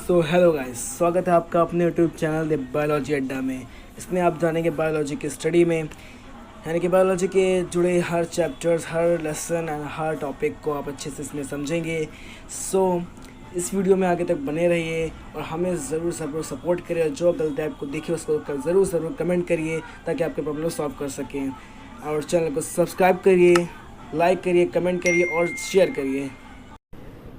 So hello guys, स्वागत है आपका अपने यूट्यूब चैनल द बायोलॉजी अड्डा में। इसमें आप जानेंगे बायोलॉजी की स्टडी में, यानी कि बायोलॉजी के जुड़े हर चैप्टर्स, हर लेसन एंड हर टॉपिक को आप अच्छे से इसमें समझेंगे। इस वीडियो में आगे तक बने रहिए और हमें ज़रूर सपोर्ट करिए। और जो गलती आपको दिखे उसको ज़रूर कमेंट करिए ताकि आपके प्रॉब्लम सॉल्व कर सकें। और चैनल को सब्सक्राइब करिए, लाइक करिए, कमेंट करिए और शेयर करिए।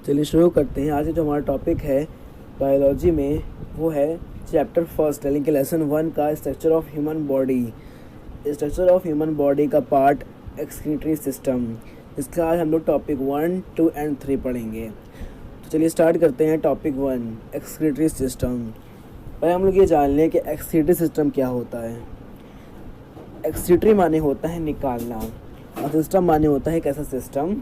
चलिए शुरू करते हैं। आज जो हमारा टॉपिक है बायोलॉजी में वो है चैप्टर फर्स्ट, यानी कि लेसन 1 का structure of human body. Structure of human body का पार्ट एक्सक्रीटरी सिस्टम। इसका आज हम लोग टॉपिक 1, 2 एंड 3 पढ़ेंगे। तो चलिए स्टार्ट करते हैं। Topic 1, excretory system. पहले हम लोग ये जान लें कि एक्सक्रीटरी सिस्टम क्या होता है। एक्सक्रीटरी माने होता है निकालना और सिस्टम माने होता है एक ऐसा सिस्टम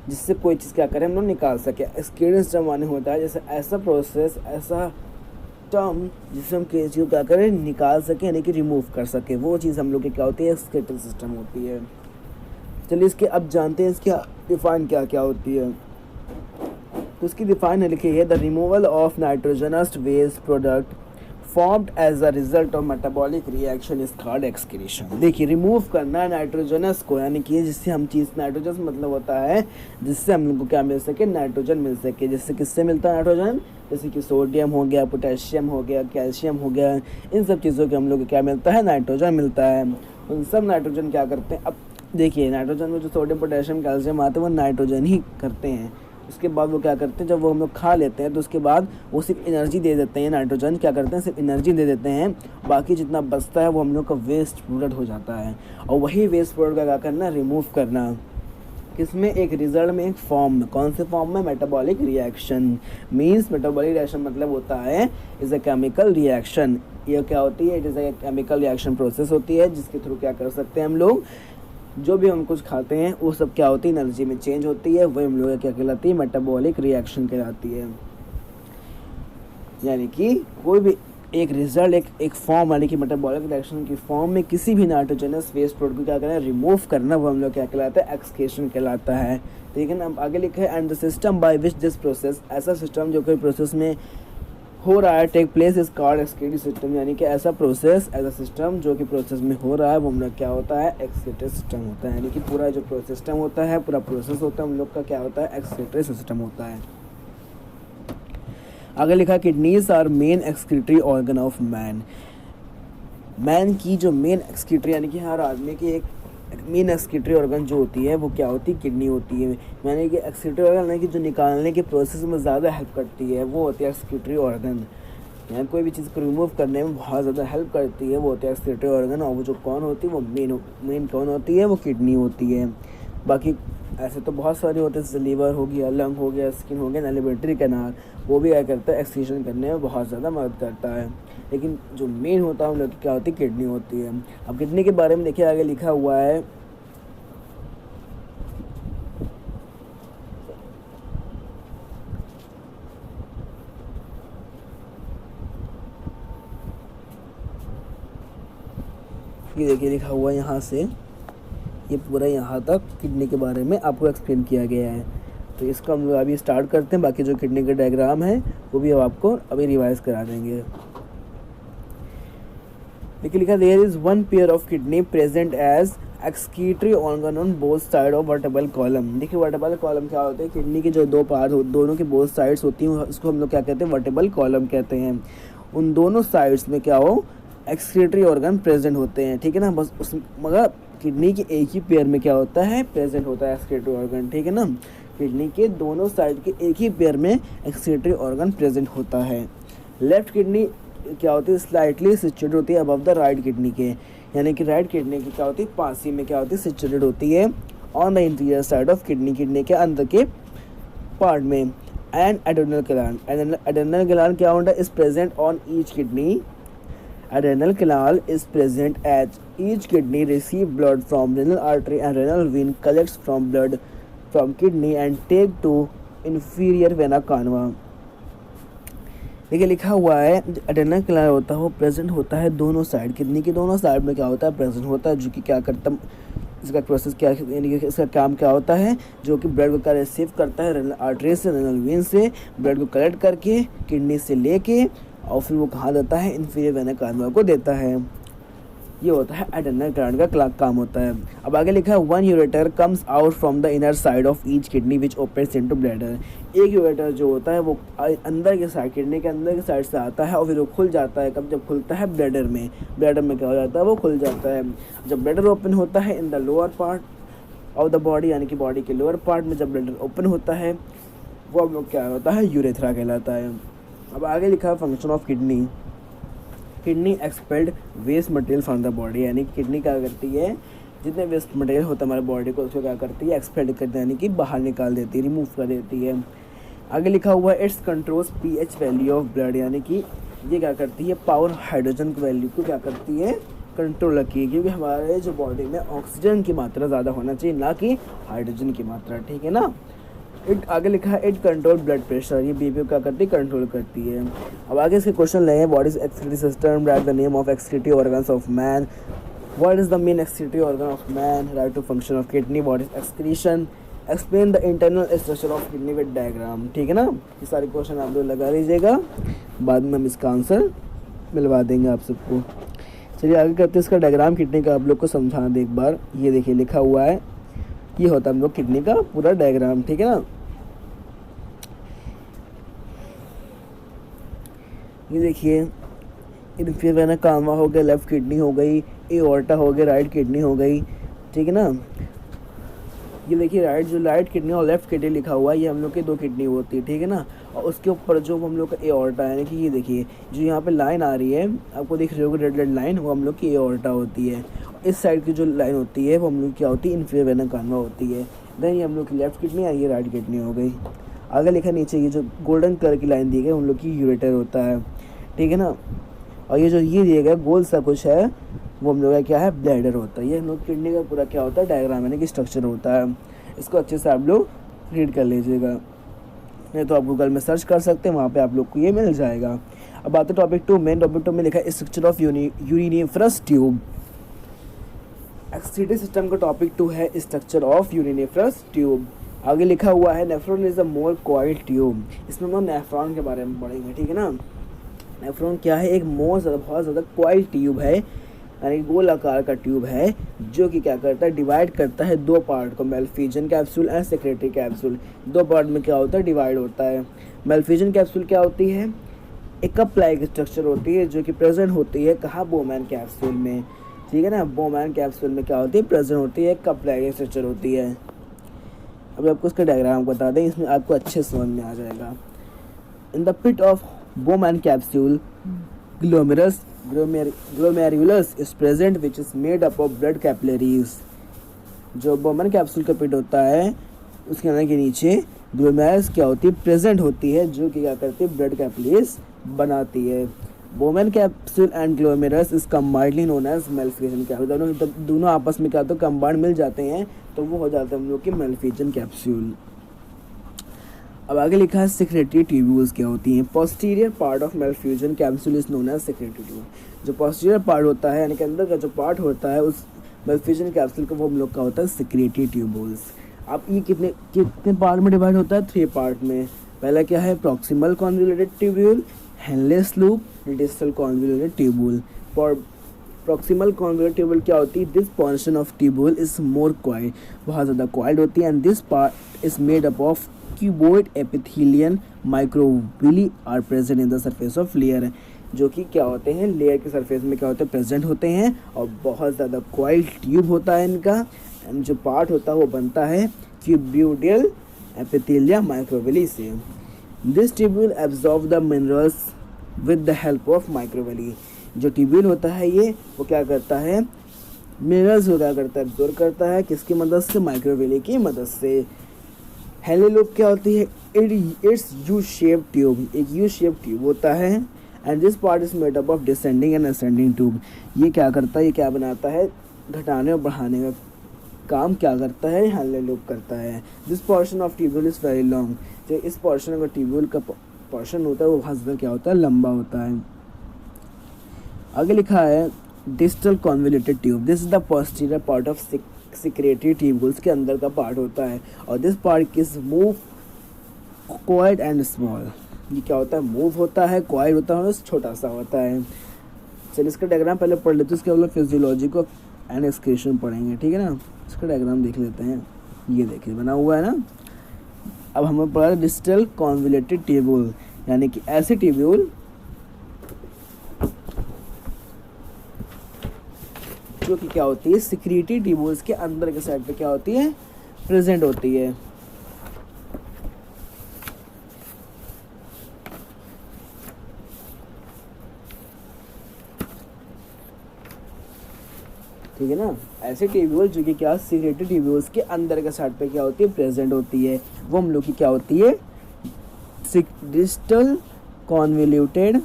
जिससे कोई चीज़ क्या करें हम लोग निकाल सके। एक्सक्रीटरी सिस्टम माने होता है जैसे ऐसा प्रोसेस, ऐसा टर्म जिससे हम किसी चीज़ को क्या करें निकाल सके, यानी कि रिमूव कर सके। वो चीज़ हम लोग की क्या होती है, एक्सक्रीटरी सिस्टम होती है। चलिए इसके अब जानते हैं इसकी डिफाइन क्या क्या होती है। तो इसकी डिफाइन है, लिखी है the removal of nitrogenous waste product formed as a result of metabolic reaction is called excretion. देखिए, रिमूव करना है नाइट्रोजनस को, यानी कि जिससे हम चीज़, नाइट्रोजन मतलब होता है जिससे हम लोग को क्या मिल सके, नाइट्रोजन मिल सके। जिससे किससे मिलता है नाइट्रोजन, जैसे कि सोडियम हो गया, पोटेशियम हो गया, कैल्शियम हो गया, इन सब चीज़ों के हम लोग को क्या मिलता है, नाइट्रोजन मिलता है। उन सब नाइट्रोजन क्या करते हैं, अब देखिए नाइट्रोजन में जो सोडियम, पोटेशियम, कैल्शियम आते हैं वो नाइट्रोजन ही करते हैं। उसके बाद वो क्या करते हैं, जब वो हम लोग खा लेते हैं तो उसके बाद वो सिर्फ एनर्जी दे देते हैं। नाइट्रोजन क्या करते हैं, सिर्फ एनर्जी दे देते हैं। बाकी जितना बचता है वो हम लोग का वेस्ट प्रोडक्ट हो जाता है। और वही वेस्ट प्रोडक्ट का क्या करना, रिमूव करना। किसमें, एक रिजल्ट में, एक फॉर्म में। कौन से फॉर्म में, metabolic reaction. Means metabolic reaction मतलब होता है इज़ अ केमिकल रिएक्शन। ये क्या होती है, it is a chemical reaction process होती है जिसके थ्रू क्या कर सकते हैं हम लोग, जो भी हम कुछ खाते हैं वो सब क्या होती है, एनर्जी में चेंज होती है। वही हम लोग क्या कहलाती है, मेटाबॉलिक रिएक्शन कहलाती है। यानी कि कोई भी एक रिजल्ट, एक फॉर्म, यानी कि मेटाबॉलिक रिएक्शन की फॉर्म में किसी भी नाइट्रोजनस वेस्ट प्रोडक्ट को क्या करना है, रिमूव करना, वो हम लोग क्या कहलाता है, एक्सक्रीशन कहलाता है। ठीक है ना। अब आगे लिखा है and the system by which this process, ऐसा सिस्टम जो कोई प्रोसेस में हो रहा है, take place is called excretory system. यानी कि ऐसा प्रोसेस, ऐसा सिस्टम जो कि प्रोसेस में हो रहा है वो हम लोग क्या होता है, एक्सक्रीटरी सिस्टम होता है। यानी कि पूरा जो प्रोसेस सिस्टम होता है, पूरा प्रोसेस होता है हम लोग का क्या होता है, एक्सक्रीटरी सिस्टम होता है। आगे लिखा kidneys are main excretory organ of man. Man की जो मेन एक्सक्रीटरी, यानी कि हर आदमी की एक मेन एक्सक्रीटरी ऑर्गन जो होती है वो क्या होती है, किडनी होती है। यानी कि एक्सक्रीटरी ऑर्गन, यानी कि जो निकालने के प्रोसेस में ज़्यादा हेल्प करती है वो होती है एक्सक्रीटरी ऑर्गन। यानी कोई भी चीज़ को रिमूव करने में बहुत ज़्यादा हेल्प करती है वो होती है एक्सक्रीटरी ऑर्गन। और वो जो कौन होती है, वो मेन कौन होती है, वो किडनी होती है। बाकी ऐसे तो बहुत सारे होते हैं, जैसे लीवर हो गया, लंग हो गया, स्किन हो गया, एलिमेंट्री कैनाल, वो भी क्या करता है, एक्सक्रीशन करने में बहुत ज़्यादा मदद करता है। लेकिन जो मेन होता है हम लोग की क्या होती है, किडनी होती है। अब किडनी के बारे में देखिए, आगे लिखा हुआ है ये, देखिए लिखा हुआ है यहाँ से, ये पूरा यहाँ तक किडनी के बारे में आपको एक्सप्लेन किया गया है। तो इसको हम लोग अभी स्टार्ट करते हैं। बाकी जो किडनी का डायग्राम है वो भी हम आपको अभी रिवाइज करा देंगे। देखिए लिखा, there is one pair of kidney present as excretory organ on both side of vertebral column. देखिए वर्टेब्रल कॉलम क्या होते हैं, किडनी के जो दो पार्ट, दोनों के बोथ साइड्स होती हैं, उसको हम लोग क्या कहते हैं, वर्टेब्रल कॉलम कहते हैं। उन दोनों साइड्स में क्या हो, एक्सक्रीटरी ऑर्गन प्रेजेंट होते हैं। ठीक है ना। बस उस मगर किडनी के एक ही पेयर में क्या होता है, प्रेजेंट होता है एक्सक्रीटरी ऑर्गन। ठीक है ना। किडनी के दोनों साइड के एक ही पेयर में एक्सक्रीटरी ऑर्गन प्रेजेंट होता है। लेफ्ट किडनी क्या होती है, स्लाइटली सिचुएटेड होती है अबव द राइट किडनी के। यानी कि राइट किडनी की क्या होती है, पासी में क्या होती है, सिचुएटेड होती है on the interior side of kidney, kidney के अंदर के पार्ट में। And adrenal gland, adrenal gland क्या होता है, is present on each kidney. Adrenal canal is present as each kidney receive blood from renal artery and renal vein collects from blood from kidney and take to inferior vena cava। देखिए लिखा हुआ है adrenal canal होता है वो present होता है दोनों साइड, किडनी के दोनों साइड में क्या होता है, प्रेजेंट होता है, जो कि क्या करता है, इसका प्रोसेस क्या, यानी कि इसका काम क्या होता है, जो कि ब्लड को रिसीव करता है रेनल आर्टरी से, रेनल वेन से, ब्लड को कलेक्ट करके किडनी से लेके और फिर वो कहाँ देता है, इंफीरियर वेना कावा को देता है। ये होता है एडेनल ग्लैंड का काम होता है। अब आगे लिखा है one ureter comes out from the inner side of each kidney which opens into bladder. एक यूरेटर जो होता है वो अंदर के साइड, किडनी के अंदर के साइड से आता है और फिर वो खुल जाता है। कब, जब खुलता है ब्लैडर में। ब्लैडर में क्या हो जाता है, वो खुल जाता है। जब ब्लैडर ओपन होता है in the lower part of the body, यानी कि बॉडी के लोअर पार्ट में जब ब्लैडर ओपन होता है वो हम लोग क्या होता है, यूरेथ्रा कहलाता है। अब आगे लिखा है function of kidney. Kidney expelled waste material from the body, यानी किडनी क्या करती है, जितने वेस्ट मटेरियल होता है हमारे बॉडी को उसको क्या करती है, एक्सपेल्ड करती है, यानी कि बाहर निकाल देती है, रिमूव कर देती है। आगे लिखा हुआ है it's controls pH value of blood, यानी कि ये क्या करती है, पावर हाइड्रोजन की वैल्यू को क्या करती है, कंट्रोल रखी है। क्योंकि हमारे जो बॉडी में ऑक्सीजन की मात्रा ज़्यादा होना चाहिए, ना कि हाइड्रोजन की मात्रा, ठीक है ना। इट आगे लिखा है इट कंट्रोल ब्लड प्रेशर, ये बीपी को क्या करती है, कंट्रोल करती है। अब आगे इसके क्वेश्चन ले हैं, what is excretory system, write the name of excretory organs of man, what is the main excretory organ of man, write two function of kidney, what is excretion, explain the internal structure of kidney with diagram, ठीक है ना। ये सारे question आप लोग लगा लीजिएगा, बाद में हम इसका आंसर मिलवा देंगे आप सबको। चलिए आगे करते हैं इसका डायग्राम किडनी का, आप लोग को समझाना दे एक बार। ये देखिए लिखा हुआ है, ये होता है हम लोग किडनी का पूरा डायग्राम, ठीक है ना। ये देखिए इन्फीरियर वेना कावा हो गया, लेफ्ट किडनी हो गई, एओर्टा हो गया, राइट किडनी हो गई, ठीक है ना। ये देखिए राइट किडनी और लेफ्ट किडनी लिखा हुआ है, ये हम लोग की दो किडनी होती है, ठीक है ना। और उसके ऊपर जो हम लोग का एओर्टा है, यानी कि ये देखिए जो यहाँ पे लाइन आ रही है आपको दिख रही होगी, रेड लाइन, वो हम लोग की एओर्टा होती है। इस साइड की जो लाइन होती है वो हम लोग क्या होती है, इन्फीरियर वेना कावा होती है। देन ये हम लोग की लेफ्ट किडनी है, ये राइट किडनी हो गई। आगे लिखा नीचे ये जो गोल्डन कलर की लाइन दी गई हम लोग की यूरेटर होता है, ठीक है ना। और ये जो ये दिया गया गोल सा कुछ है वो हम लोग का क्या है, ब्लैडर होता है। ये हम लोग किडनी का पूरा क्या होता है, डायग्राम यानी कि स्ट्रक्चर होता है। इसको अच्छे से आप लोग रीड कर लीजिएगा, नहीं तो आप गूगल में सर्च कर सकते हैं, वहाँ पे आप लोग को ये मिल जाएगा। अब आते टॉपिक 2, मेन टॉपिक 2 में लिखा है structure of uriniferous tube. Excretory system का टॉपिक 2 है स्ट्रक्चर ऑफ यूरिनेफ्रस ट्यूब। आगे लिखा हुआ है nephron is a more coiled tube. इसमें हम नेफ्रॉन के बारे में पढ़ेंगे, ठीक है ना। नेफ्रॉन क्या है, एक बहुत ज़्यादा कॉइल्ड ट्यूब है, यानी गोल आकार का ट्यूब है, जो कि क्या करता है, डिवाइड करता है दो पार्ट को, मेलफिजन कैप्सूल एंड सेक्रेटरी कैप्सूल। दो पार्ट में क्या होता है, डिवाइड होता है। मेलफिजन कैप्सूल क्या होती है, एक कप लाइक स्ट्रक्चर होती है, जो कि प्रेजेंट होती है कहाँ, बोमैन कैप्सूल में, ठीक है ना। बोमैन कैप्सूल में क्या होती है, प्रेजेंट होती है, कप लाइक स्ट्रक्चर होती है। अब आपको इसका डायग्राम बता दें, इसमें आपको अच्छे समझ में आ जाएगा। In the pit of Bowman capsule glomerulus is present which is made up of blood capillaries. जो बोमैन कैप्सूल का पिट होता है उसके अंदर के नीचे ग्लोमेरुलस क्या होती है, प्रेजेंट होती है, जो कि क्या करती है, ब्लड कैपिलरीज बनाती है। Bowman capsule and glomerulus is combinedly known as Malpighian capsule. दोनों आपस में क्या होता है, कंबाइंड मिल जाते हैं, तो वो हो जाता है हम लोग की मेलफिजन कैप्सूल। अब आगे लिखा है सेक्रेटरी ट्यूब्यूल्स क्या होती हैं। Posterior part of Malpighian capsule is known as secretory tube. जो पोस्टीरियर पार्ट होता है, यानी कि अंदर का जो पार्ट होता है उस मेलफ्यूजन कैप्सूल का, वो हम लोग का होता है सेक्रेटरी ट्यूब्यूल्स। अब ये कितने पार्ट में डिवाइड होता है, 3 पार्ट में। पहला क्या है, proximal convoluted tubule, Henle's loop, distal convoluted tubule. Proximal convoluted tubule क्या होती है, this portion of tubule is more coiled, बहुत ज़्यादा कॉइल्ड होती है, and this part is made up of cuboid epithelium microvilli are present in the surface of layer, जो कि क्या होते हैं, लेयर के सरफेस में क्या होते हैं, प्रेजेंट होते हैं, और बहुत ज़्यादा कॉइल्ड ट्यूब होता है इनका। एंड जो पार्ट होता है वो बनता है क्यूबॉइडल एपिथेलिया माइक्रोविली से। This tubule absorb the minerals with the help of microvilli. जो ट्यूब्यूल होता है ये वो क्या करता है, मिनरल्स को क्या करता है, एब्जॉर्ब करता है, किसकी मदद से, माइक्रोविली की मदद से। हेनले लूप क्या होती है, इट्स यू शेप ट्यूब, एक यू शेप ट्यूब होता है, and this part is made up of descending and ascending tube. ये क्या करता है, ये क्या बनाता है, घटाने और बढ़ाने का काम क्या करता है, हेनले लूप करता है। This portion of tubule is very long. जो इस पोर्शन का ट्यूब्यूल का पोर्शन होता है वो बहुत ज़्यादा क्या होता है, लंबा होता है। आगे लिखा है distal convoluted tube, this is the posterior part of secretory tubules के अंदर का पार्ट होता है। और this part is move quite and small. ये क्या होता है, मूव होता है, क्वाइट होता है और छोटा सा होता है। चलिए इसका डायग्राम पहले पढ़ लेते हैं, उसके बाद फिजियोलॉजी को एंड एक्सक्रीशन पढ़ेंगे, ठीक है ना। इसका डायग्राम देख लेते हैं, ये देखिए बना हुआ है ना। अब हमें पढ़ा डिस्टल कॉन्वोल्यूटेड ट्यूब्यूल, यानी कि ऐसे ट्यूब्यूल जो कि क्या होती है, सिक्रेटरी ट्यूब्यूल्स के अंदर के साइड पे क्या होती है, प्रेजेंट होती है। ठीक है ना, ऐसे ट्यूब्यूल जो कि क्या सिक्रेटरी ट्यूब्यूल्स के अंदर के साइड पे क्या होती है, प्रेजेंट होती है, वो हम लोग की क्या होती है, डिस्टल कॉन्वोल्यूटेड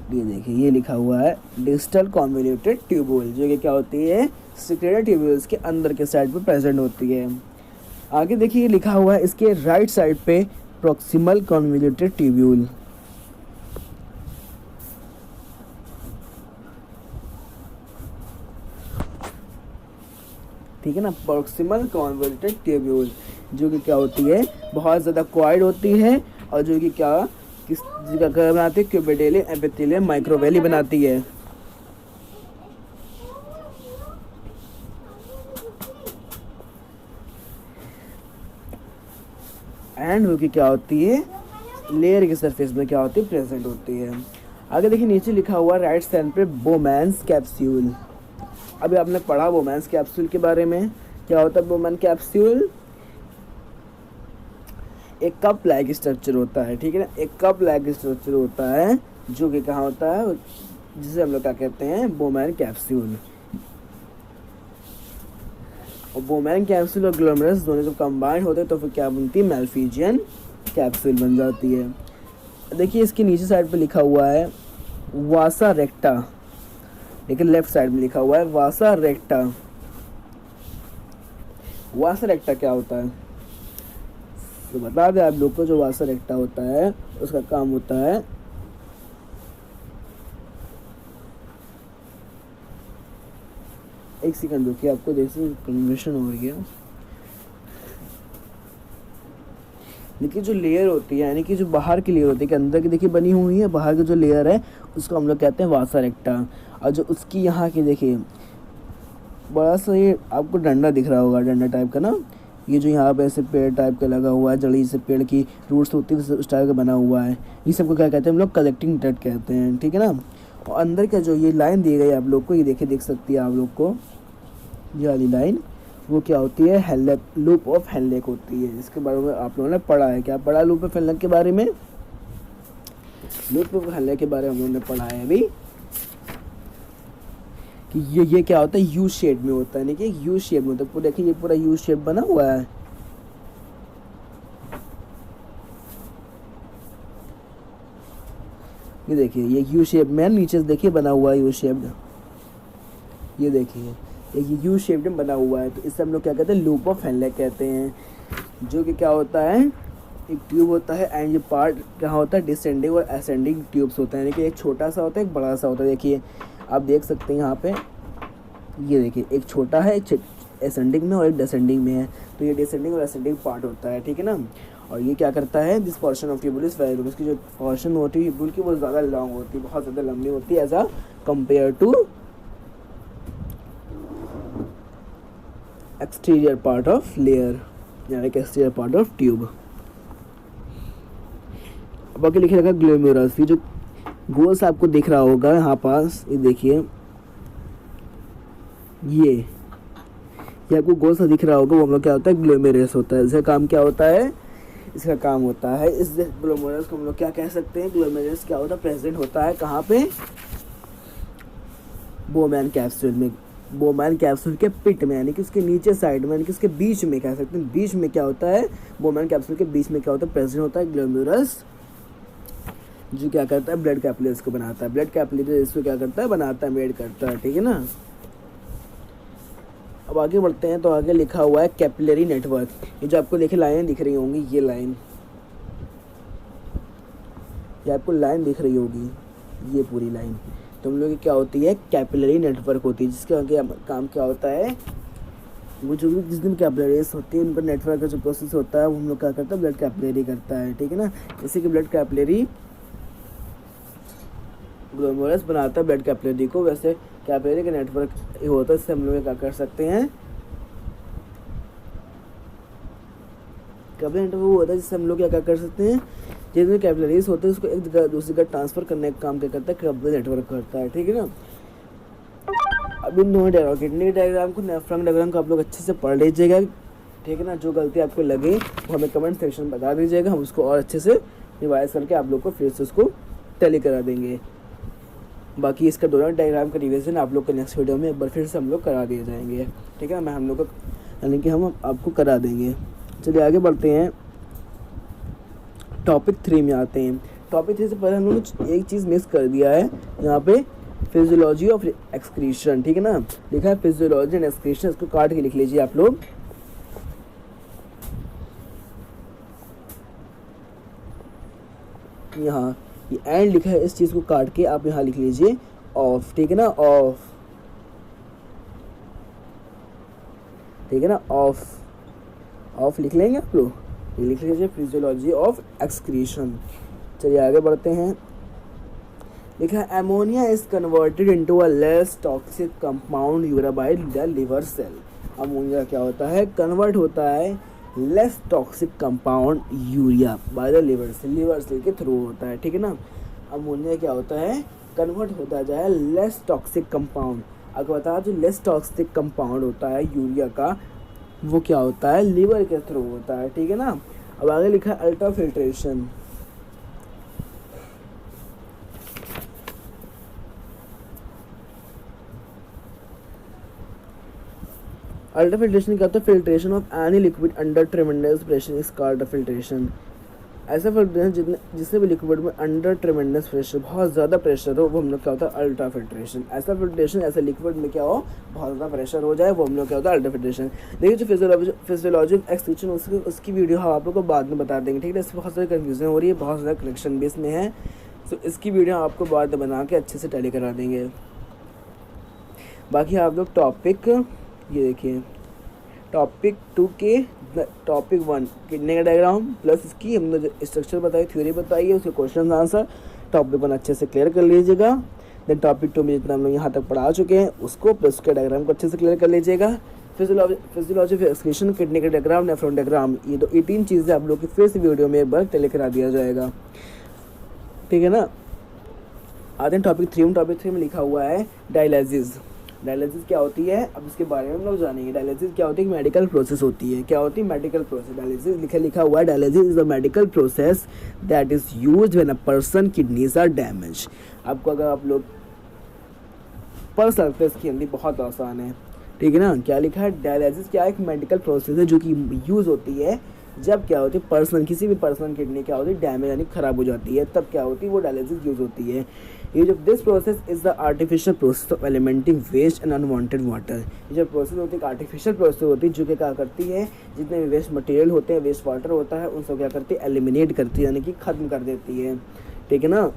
ये देखिए ये लिखा हुआ है डिस्टल कॉन्वोल्यूटेड ट्यूब्यूल, जो कि क्या होती है, सिक्रेटरी ट्यूब्यूल्स के अंदर के साइड पे प्रेजेंट होती है। आगे देखिए ये लिखा हुआ है इसके राइट साइड पे प्रॉक्सिमल कॉन्वोल्यूटेड ट्यूब्यूल। ठीक है ना, प्रॉक्सिमल कॉन्वोल्यूटेड ट्यूब्यूल जो कि क्या होती है, बहुत ज़्यादा क्वाइड होती है और जो कि क्या किस जगह बनाती है, क्यूबिटेलियम एपिथेलियम माइक्रोवेली बनाती है। एंड वो की क्या होती है, लेयर के सरफेस में क्या होती है, प्रेजेंट होती है। आगे देखिए नीचे लिखा हुआ राइट साइड पे बोमैन्स कैप्सूल। अभी आपने पढ़ा बोमैन्स कैप्सूल के बारे में, क्या होता है बोमैन कैप्सूल, एक कप लाइक स्ट्रक्चर होता है, ठीक है ना, एक कप लाइक स्ट्रक्चर होता है जो कि कहाँ होता है, जिसे हम लोग क्या कहते हैं, बोमैन कैप्सूल। और बोमैन कैप्सूल और ग्लोमेरुलस दोनों जब कंबाइन होते हैं तो फिर क्या बनती है, मैल्फिजियन कैप्सूल बन जाती है। देखिए इसके नीचे साइड पे लिखा हुआ है वासा रेक्टा, लेकिन लेफ्ट साइड में लिखा हुआ है वासा रेक्टा। वासा रेक्टा क्या होता है, तो बता दें आप लोग को, जो वासा रेक्टा होता है उसका काम होता है एक सेकंड रुकिए, आपको जैसे कन्वर्शन हो रही है। देखिए जो लेयर होती है, यानी कि जो बाहर की लेयर होती है कि अंदर की देखिए बनी हुई है, बाहर की जो लेयर है उसको हम लोग कहते हैं वासा रेक्टा। और जो उसकी यहाँ की देखिए बड़ा सा ये आपको डंडा दिख रहा होगा, डंडा टाइप का ना, ये जो यहाँ पे ऐसे पेड़ टाइप का लगा हुआ है, जड़ी से पेड़ की रूट्स होती है उस टाइप का बना हुआ है, ये सबको क्या कहते हैं हम लोग, कलेक्टिंग डट कहते हैं, ठीक है ना। और अंदर का जो ये लाइन दी गई आप लोग को, ये देखिए देख सकती है आप लोग को, ये वाली लाइन वो क्या होती है, हेलनेक, लूप ऑफ हेलनेक होती है। इसके बारे में आप लोगों ने पढ़ा है, क्या पढ़ा लूप ऑफ हेलनेक के बारे में, लूप ऑफ हेलनेक के बारे में हम लोगों ने पढ़ा है अभी कि ये क्या होता है, यू शेप में होता है, यानी कि यू शेप में होता है। देखिए ये पूरा यू शेप बना हुआ है, ये देखिए ये यू शेप में नीचे से देखिए बना हुआ है यू शेप, ये देखिए ये यू शेप में बना हुआ है। तो इससे हम लोग क्या कहते हैं, लूप ऑफ हेलनेक कहते हैं, जो कि क्या होता है, एक ट्यूब होता है एंड ये पार्ट क्या होता है, डिसेंडिंग और असेंडिंग ट्यूब्स होता है, यानी कि एक छोटा सा होता है एक बड़ा सा होता है। देखिए आप देख सकते हैं यहाँ पे, ये देखिए एक छोटा है, एक असेंडिंग में और एक डिसेंडिंग में है, तो ये डिसेंडिंग और असेंडिंग पार्ट होता है, ठीक है ना। और ये क्या करता है, this portion of tubule is very long, इसकी जो पोर्शन होती है ट्यूबुल की वो ज़्यादा लॉन्ग होती है, बहुत ज़्यादा लंबी होती है as a compare to exterior part of layer, यानी कि एक्सटीरियर पार्ट ऑफ ट्यूब। अब आगे लिखे रहेगा ग्लोमेरुलस, ये जो गोल सा आपको दिख रहा होगा यहाँ पास, ये देखिए ये आपको गोल सा दिख रहा होगा, वो हम लोग क्या होता है, ग्लोमेरुलस होता है। इसका काम क्या होता है, इसका काम होता है, इस ग्लोमेरुलस को हम लोग क्या कह सकते हैं, ग्लोमेरुलस क्या होता है, प्रेजेंट होता है कहाँ पे, बोमैन कैप्सूल में, बोमैन कैप्सूल के पिट में, यानी कि उसके नीचे साइड में, यानी कि उसके बीच में कह सकते हैं, बीच में क्या होता है, बोमैन कैप्सूल के बीच में क्या होता है, प्रेजेंट होता है ग्लोमेरुलस, जो क्या करता है, ब्लड कैपिलरीज को बनाता है, ब्लड कैपिलरीज इसको क्या करता है, बनाता है, मेड करता है, ठीक है ना। अब आगे बढ़ते हैं, तो आगे लिखा हुआ है कैपिलरी नेटवर्क। ये जो आपको देखिए लाइनें दिख रही होंगी, ये लाइन, ये आपको लाइन दिख रही होगी, ये पूरी लाइन, तो हम लोग की क्या होती है, कैपिलरी नेटवर्क होती है, जिसके आगे काम क्या होता है, वो जो भी जिस दिन कैपिलरीज होती है उनका नेटवर्क का जो प्रोसेस होता है वो हम लोग क्या करता है, ब्लड कैपिलरी करता है, ठीक है ना। जैसे कि ब्लड कैपिलरी ग्लोमेरुलस बनाता है ब्लड कैपिलरी को, वैसे कैपिलरी का नेटवर्क होता है, इससे हम लोग क्या कर सकते हैं, कैपिलरी नेटवर्क वो होता है जिससे हम लोग क्या कर सकते हैं, जितने कैपिलरीज होते हैं उसको एक जगह दूसरी जगह ट्रांसफर करने का काम क्या करता है, कैपिलरी नेटवर्क करता है, ठीक है ना। अब इन दोनों डायग्राम, किडनी डायग्राम को, नेफ्रॉन डायग्राम को आप लोग अच्छे से पढ़ लीजिएगा, ठीक है ना। जो गलती आपको लगे वो हमें कमेंट सेक्शन में बता दीजिएगा, हम उसको और अच्छे से रिवाइज करके आप लोग को फिर से उसको टैली करा देंगे। बाकी इसका दोनों डायग्राम का रिवीजन आप लोग को नेक्स्ट वीडियो में एक बार फिर से हम लोग करा दिए जाएंगे, ठीक है। हम लोग को यानी कि हम आपको करा देंगे। चलिए आगे बढ़ते हैं, टॉपिक 3 में आते हैं। टॉपिक 3 से पहले हम लोग एक चीज़ मिस कर दिया है यहाँ पे, फिजियोलॉजी ऑफ एक्सक्रीशन, ठीक है ना। लिखा है फिजियोलॉजी एंड एक्सक्रीशन, इसको काट के लिख लीजिए आप लोग। यहाँ ये एंड लिखा है, इस चीज़ को काट के आप यहाँ लिख लीजिए ऑफ, ठीक है ना, ऑफ, ठीक है ना, ऑफ लिख लेंगे आप लोग, ये लिख लीजिए फिजियोलॉजी ऑफ एक्सक्रीशन। चलिए आगे बढ़ते हैं। लिखा है ammonia is converted into a less toxic compound urea by the liver cell. Ammonia क्या होता है, कन्वर्ट होता है less toxic compound urea by the liver cell के थ्रू होता है, ठीक है ना। अमोनिया क्या होता है, कन्वर्ट होता जाए लेस टॉक्सिक कंपाउंड। आपको बता जो लेस टॉक्सिक कंपाउंड होता है यूरिया का, वो क्या होता है, लीवर के थ्रू होता है, ठीक है ना। अब आगे लिखा है अल्ट्रा फिल्ट्रेशन। अल्ट्रा फिल्ट्रेशन क्या होता है, filtration of any liquid under ट्रेमेंडस pressure is called filtration. ऐसा फिल्ट्रेशन जिससे भी लिक्विड में अंडर ट्रेमेंडस प्रेशर, बहुत ज़्यादा प्रेशर हो, वो हम लोग क्या होता है, अल्ट्रा फिल्ट्रेशन। ऐसा फिल्ट्रेशन ऐसे लिक्विड में क्या हो, बहुत ज़्यादा प्रेशर हो जाए, वो हम लोग क्या होता है, अल्ट्रा फिल्ट्रेशन। देखिए जो फिजियोलॉजी ऑफ एक्सक्रीशन उसकी वीडियो हम आप लोग को बाद में बता देंगे, ठीक है। इसमें बहुत सारी कन्फ्यूजन हो रही है, बहुत ज़्यादा करेक्शन भी इसमें है, तो इसकी वीडियो आपको बाद में बना के अच्छे से टैली करा देंगे। बाकी आप लोग टॉपिक ये देखिए, टॉपिक 2 के टॉपिक 1 किडनी का डायग्राम प्लस इसकी हमने जो स्ट्रक्चर बताई, थ्योरी बताई है, उसके क्वेश्चन आंसर टॉपिक 1 अच्छे से क्लियर कर लीजिएगा। देन टॉपिक 2 में जितना हम लोग यहाँ तक पढ़ा चुके हैं उसको प्लस उसके डायग्राम को अच्छे से क्लियर कर लीजिएगा। फिजियोलॉजी ऑफ एक्सक्रीशन, किडनी का डायग्राम, नेफ्रॉन डायग्राम, ये 3 चीज़ें आप लोग की फिर से वीडियो में एक बार क्लियर करा दिया जाएगा, ठीक है ना। आते हैं टॉपिक 3 में। टॉपिक 3 में लिखा हुआ है डायलिसिस। डायलिसिस क्या होती है, अब इसके बारे में हम लोग जानेंगे। डायलिसिस क्या होती है, मेडिकल प्रोसेस होती है। क्या होती है, मेडिकल प्रोसेस। डायलिसिस लिखा हुआ है, dialysis is a medical process that is used when a person kidneys are damage. आपको अगर आप लोग पढ़ सकते हैं, इसकी हिंदी बहुत आसान है, ठीक है ना। क्या लिखा है, डायलिसिस क्या एक मेडिकल प्रोसेस है जो कि यूज़ होती है जब क्या होती है, पर्सन किसी भी पर्सन किडनी क्या होती है, डैमेज यानी खराब हो जाती है, तब क्या होती है, वो डायलिसिस यूज़ होती है। ये जो this process is the artificial process of eliminating waste and unwanted water. ये जो प्रोसेस होती है आर्टिफिशियल प्रोसेस होती है, जो कि क्या करती है, जितने भी वेस्ट मटेरियल होते हैं, वेस्ट वाटर होता है, उन सब क्या करती है, एलिमिनेट करती है, यानी कि ख़त्म कर देती है, ठीक है ना।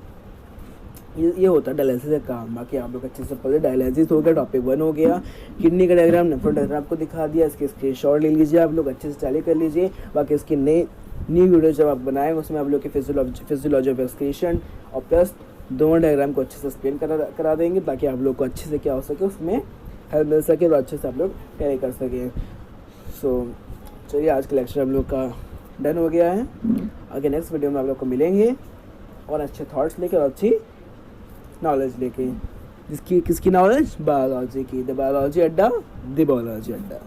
ये होता है डायलिसिस का काम। बाकी आप लोग अच्छे से पढ़े, डायलिसिस हो गया, टॉपिक 1 हो गया, किडनी का डायग्राम, नेफ्रॉन डायग्राम आपको दिखा दिया, इसके स्क्रीनशॉट ले लीजिए, आप लोग अच्छे से टैली कर लीजिए। बाकी इसकी न्यू वीडियो जब आप बनाएं उसमें आप लोग की फिजियोलॉजी ऑफ एक्सक्रीशन और प्लस दोनों डायग्राम को अच्छे से एक्सप्लेन करा देंगे, ताकि आप लोग को अच्छे से क्या हो सके, उसमें हेल्प मिल सके और अच्छे से आप लोग टैली कर सकें। सो चलिए आज का लेक्चर हम लोग का डन हो गया है। आगे नेक्स्ट वीडियो में आप लोग को मिलेंगे और अच्छे थॉट्स लेके और अच्छी नॉलेज लेके। किसकी नॉलेज, बायोलॉजी की। द बायोलॉजी अड्डा, द बायोलॉजी अड्डा।